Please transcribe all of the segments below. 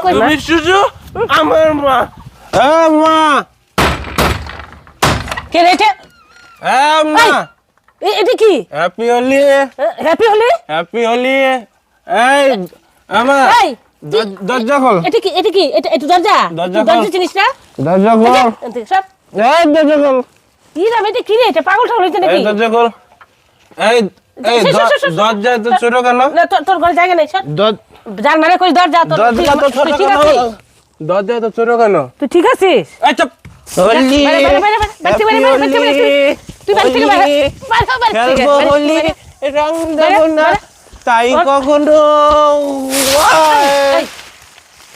কই তুমি শুধু আমার মা। মা কে রে এটা? মা এটা কি? Happy Holi. Happy Holi? Happy Holi. এই আমার এই দরজা খোল। এটা কি? এটা কি? এটা দরজা? দরজা খোল। দরজা চিনিস না? দরজা খোল। সব এই দরজা খোল। কি রে এটা কি রে? এটা পাগল ঠাগল হইছে নাকি? এই দরজা খোল। এই দরজা তো ছোট কেন? না তোর ঘরে জায়গা নাই সর। জান মানে কই দরজা তোর দরজা তো ছোট ঠিক কেন? আছে? দরজা তো ছোট কেন? তুই ঠিক আছিস? এই চুপ। হোলি। খেলবো হোলি, রং দেবো না, তাই কখনো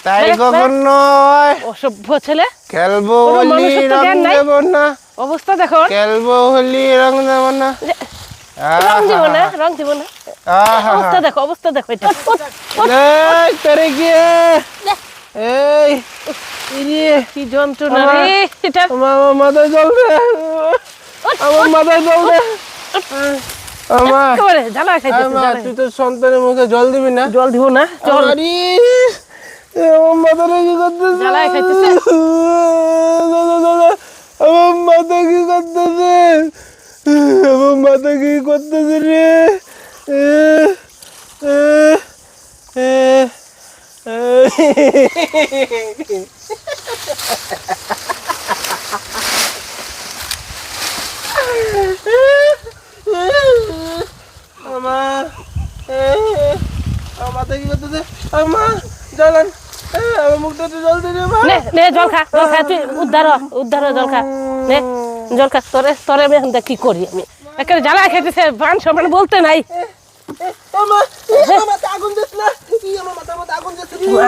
তাই কখনো অসভ্য ছেলে, খেলবো কোনো হোলি, মানুষের তো রং জ্ঞান নাই। দেবো না, অবস্থা দেখো। খেলবো হোলি, রং দেবো না। রং দিব না, রং দিব না। অবস্থা দেখো, অবস্থা দেখো এটা। এই করে গিয়ে এই ইয়ে কি যন্ত্রণা রে এটা। আমার মাথায় জ্বলবে, আমার মাথায় জ্বলবে। আমার একেবারে জ্বালা খাইতেছে, আমার জ্বালা। তুই তো সন্তানের মুখে জল দিবি না? জল দিব না, জল আরে আমার মাথাটা কি করতেছে? জ্বালায় খাইতেছে। আমার মাথা কি করতেছে? আমার মাথা কি করতেছে রে? আমার মাথা কি করতেছে? আমার জ্বালান, আমার মুখটাতে জল দিলে নে নে জল খা, জল খা, তুই উদ্ধার হ, উদ্ধার হ, জল খা নে, জল খা। তোরে তোরে আমি এখন দেখ কি করি আমি। একেবারে জ্বালা খাইতেছে, মান সম্মান বলতে নাই।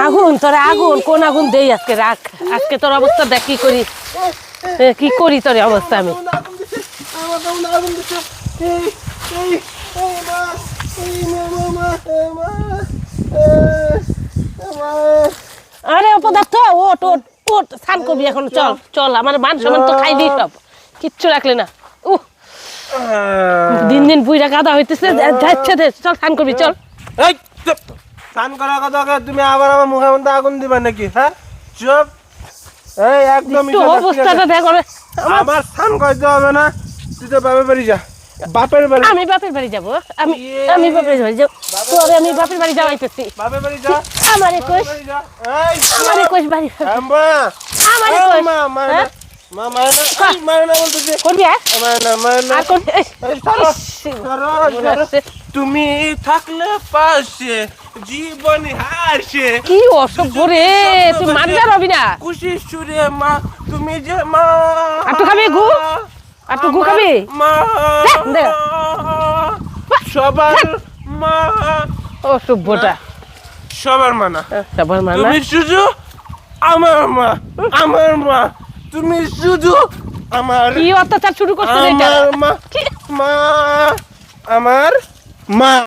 আগুন, তোরে আগুন, কোন আগুন দেই আজকে? রাখ, আজকে তোর অবস্থা দেখ কি করি, কি করি তোর অবস্থা আমি। আরে অপদার্থ, ওট ওট ওট, স্নান করবি এখন, চল চল। আমার মান সম্মান তো খাইলি সব, কিচ্ছু রাখলে না। দিন দিন বুইরা কাদা হইতেছে, যাচ্ছে দে, চল স্নান করবি চল। এই চুপ, স্নান করার কথা তুমি আবার আমার মুখের মধ্যে আগুন দিবা নাকি? হ্যাঁ চুপ। এই একদম একটু অবস্থাটা দেখ। আমার স্নান করতে হবে না, তুই তো বাপের বাড়ি যা। বাপের বাড়ি? আমি বাপের বাড়ি যাবো, আমি বাপের বাড়ি যাবো। তোরে আমি বাপের বাড়ি যাওয়াইতেছি। বাপের বাড়ি যা। আমারে কইস, এই আমারে কইস বাড়ি, আম্মা, আমারে কইস। মা মারে না, মা মারে না, মারে না বলতেছে। করবি মারে না, মারে না। আর করবি? এই সরো, সরো, সরো। তুমি থাকলে পাশে জীবন হাসে। কি অসভ্য রে, তুই মারবে রবি না। খুশি সুরে মা, তুমি যে মা। আর তুই খাবি গু? আর তুই গু খাবি? মা দে। সবার মা। অসভ্যটা, সবার মা না, সবার মা না। তুমি শুধু আমার মা। আমার মা, তুমি শুধু আমার। কি অত্যাচার শুরু করছে এটা? আমার মা, মা, আমার মা।